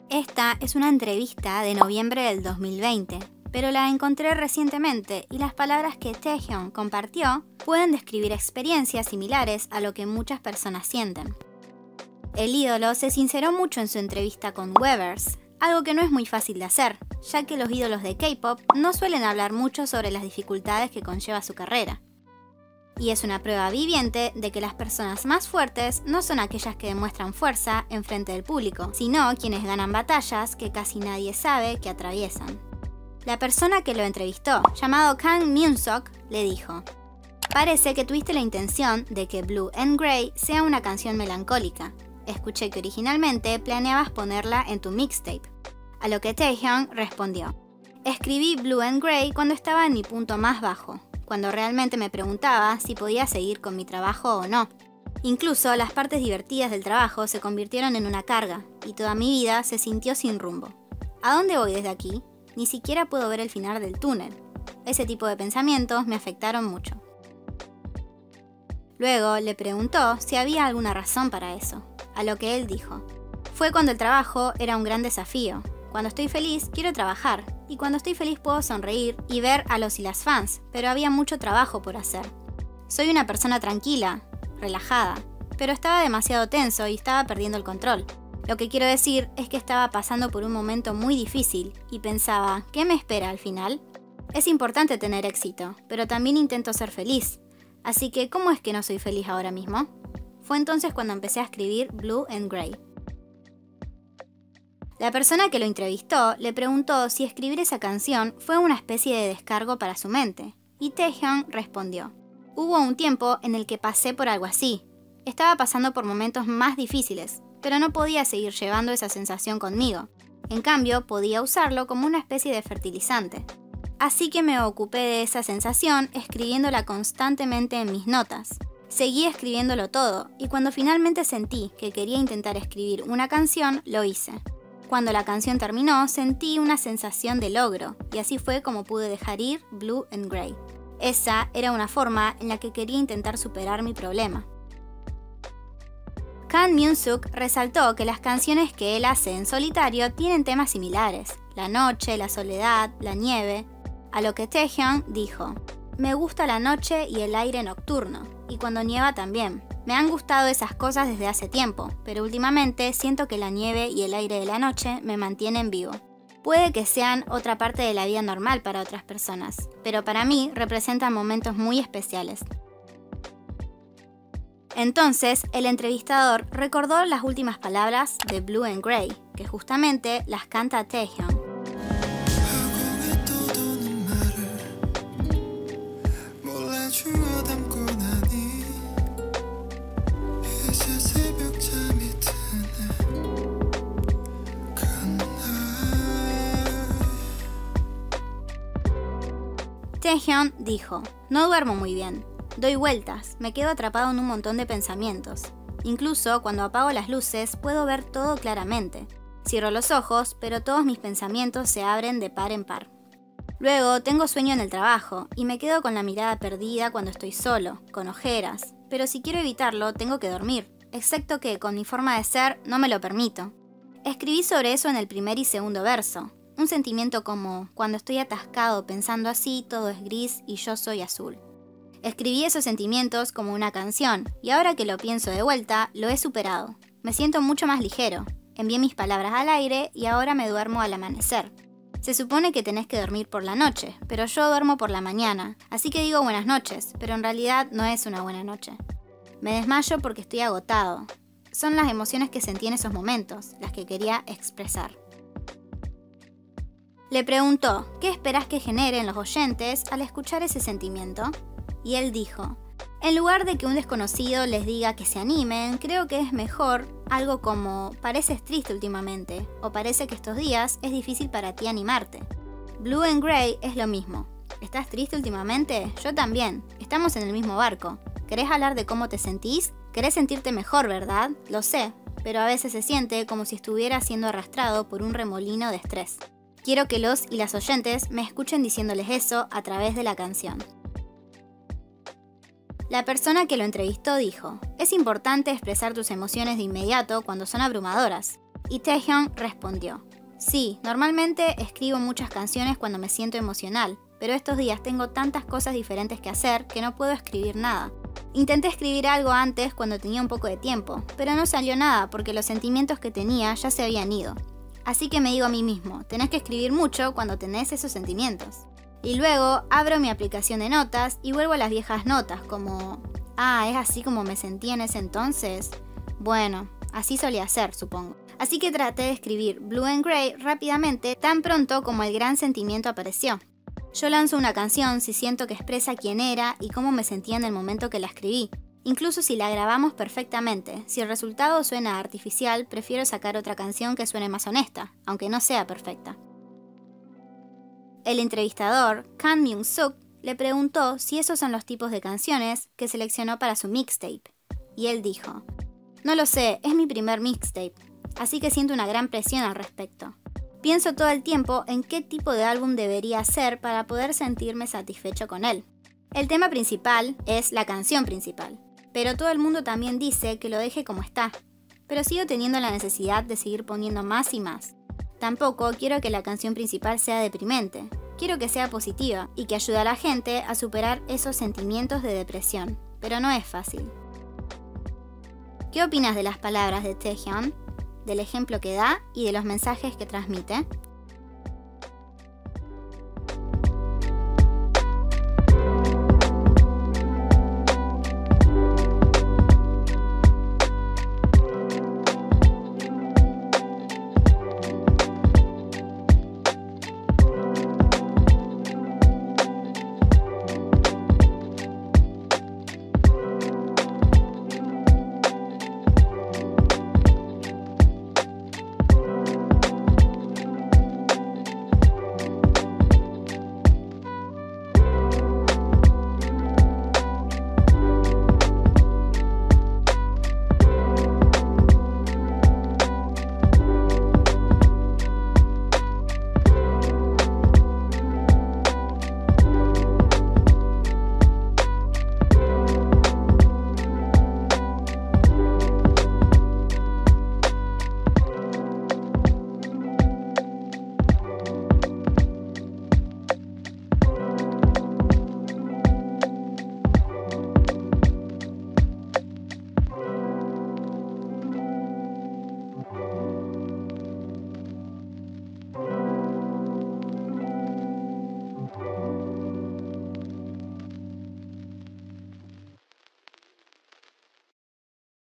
Esta es una entrevista de noviembre del 2020, pero la encontré recientemente y las palabras que Taehyung compartió pueden describir experiencias similares a lo que muchas personas sienten. El ídolo se sinceró mucho en su entrevista con Weverse, algo que no es muy fácil de hacer, ya que los ídolos de K-pop no suelen hablar mucho sobre las dificultades que conlleva su carrera. Y es una prueba viviente de que las personas más fuertes no son aquellas que demuestran fuerza en frente del público, sino quienes ganan batallas que casi nadie sabe que atraviesan. La persona que lo entrevistó, llamado Kang Myung-sok, le dijo: "Parece que tuviste la intención de que Blue and Gray sea una canción melancólica. Escuché que originalmente planeabas ponerla en tu mixtape". A lo que Taehyung respondió: "Escribí Blue and Gray cuando estaba en mi punto más bajo, cuando realmente me preguntaba si podía seguir con mi trabajo o no. Incluso las partes divertidas del trabajo se convirtieron en una carga, y toda mi vida se sintió sin rumbo. ¿A dónde voy desde aquí? Ni siquiera puedo ver el final del túnel. Ese tipo de pensamientos me afectaron mucho". Luego le preguntó si había alguna razón para eso, a lo que él dijo: "Fue cuando el trabajo era un gran desafío. Cuando estoy feliz, quiero trabajar, y cuando estoy feliz puedo sonreír y ver a los y las fans, pero había mucho trabajo por hacer. Soy una persona tranquila, relajada, pero estaba demasiado tenso y estaba perdiendo el control. Lo que quiero decir es que estaba pasando por un momento muy difícil y pensaba, ¿qué me espera al final? Es importante tener éxito, pero también intento ser feliz. Así que, ¿cómo es que no soy feliz ahora mismo?". Fue entonces cuando empecé a escribir Blue and Gray. La persona que lo entrevistó le preguntó si escribir esa canción fue una especie de descargo para su mente, y Taehyung respondió: "Hubo un tiempo en el que pasé por algo así. Estaba pasando por momentos más difíciles, pero no podía seguir llevando esa sensación conmigo. En cambio, podía usarlo como una especie de fertilizante. Así que me ocupé de esa sensación escribiéndola constantemente en mis notas. Seguí escribiéndolo todo, y cuando finalmente sentí que quería intentar escribir una canción, lo hice. Cuando la canción terminó, sentí una sensación de logro, y así fue como pude dejar ir Blue and Gray. Esa era una forma en la que quería intentar superar mi problema". Kang Myung-sok resaltó que las canciones que él hace en solitario tienen temas similares: la noche, la soledad, la nieve. A lo que Taehyung dijo: "Me gusta la noche y el aire nocturno, y cuando nieva también. Me han gustado esas cosas desde hace tiempo, pero últimamente siento que la nieve y el aire de la noche me mantienen vivo. Puede que sean otra parte de la vida normal para otras personas, pero para mí representan momentos muy especiales". Entonces, el entrevistador recordó las últimas palabras de Blue and Gray, que justamente las canta Taehyung. Taehyung dijo: "No duermo muy bien. Doy vueltas, me quedo atrapado en un montón de pensamientos. Incluso cuando apago las luces puedo ver todo claramente. Cierro los ojos, pero todos mis pensamientos se abren de par en par. Luego tengo sueño en el trabajo y me quedo con la mirada perdida cuando estoy solo, con ojeras. Pero si quiero evitarlo, tengo que dormir, excepto que con mi forma de ser no me lo permito. Escribí sobre eso en el primer y segundo verso. Un sentimiento como: cuando estoy atascado pensando así, todo es gris y yo soy azul. Escribí esos sentimientos como una canción, y ahora que lo pienso de vuelta, lo he superado. Me siento mucho más ligero. Envié mis palabras al aire y ahora me duermo al amanecer. Se supone que tenés que dormir por la noche, pero yo duermo por la mañana, así que digo buenas noches, pero en realidad no es una buena noche. Me desmayo porque estoy agotado. Son las emociones que sentí en esos momentos, las que quería expresar". Le preguntó qué esperás que generen los oyentes al escuchar ese sentimiento, y él dijo: "En lugar de que un desconocido les diga que se animen, creo que es mejor algo como: pareces triste últimamente, o parece que estos días es difícil para ti animarte. Blue and Gray es lo mismo. ¿Estás triste últimamente? Yo también. Estamos en el mismo barco. ¿Querés hablar de cómo te sentís? Querés sentirte mejor, ¿verdad? Lo sé, pero a veces se siente como si estuviera siendo arrastrado por un remolino de estrés. Quiero que los y las oyentes me escuchen diciéndoles eso a través de la canción". La persona que lo entrevistó dijo: "Es importante expresar tus emociones de inmediato cuando son abrumadoras. Y Taehyung respondió: sí, normalmente escribo muchas canciones cuando me siento emocional, pero estos días tengo tantas cosas diferentes que hacer que no puedo escribir nada. Intenté escribir algo antes cuando tenía un poco de tiempo, pero no salió nada porque los sentimientos que tenía ya se habían ido. Así que me digo a mí mismo, tenés que escribir mucho cuando tenés esos sentimientos. Y luego abro mi aplicación de notas y vuelvo a las viejas notas, como: ¿es así como me sentí en ese entonces? Bueno, así solía ser, supongo. Así que traté de escribir Blue and Gray rápidamente tan pronto como el gran sentimiento apareció. Yo lanzo una canción si siento que expresa quién era y cómo me sentía en el momento que la escribí. Incluso si la grabamos perfectamente, si el resultado suena artificial, prefiero sacar otra canción que suene más honesta, aunque no sea perfecta. El entrevistador, Kang Myung-suk, le preguntó si esos son los tipos de canciones que seleccionó para su mixtape. Y él dijo: no lo sé, es mi primer mixtape, así que siento una gran presión al respecto. Pienso todo el tiempo en qué tipo de álbum debería ser para poder sentirme satisfecho con él. El tema principal es la canción principal, pero todo el mundo también dice que lo deje como está. Pero sigo teniendo la necesidad de seguir poniendo más y más. Tampoco quiero que la canción principal sea deprimente. Quiero que sea positiva y que ayude a la gente a superar esos sentimientos de depresión, pero no es fácil. ¿Qué opinas de las palabras de Taehyung, del ejemplo que da y de los mensajes que transmite?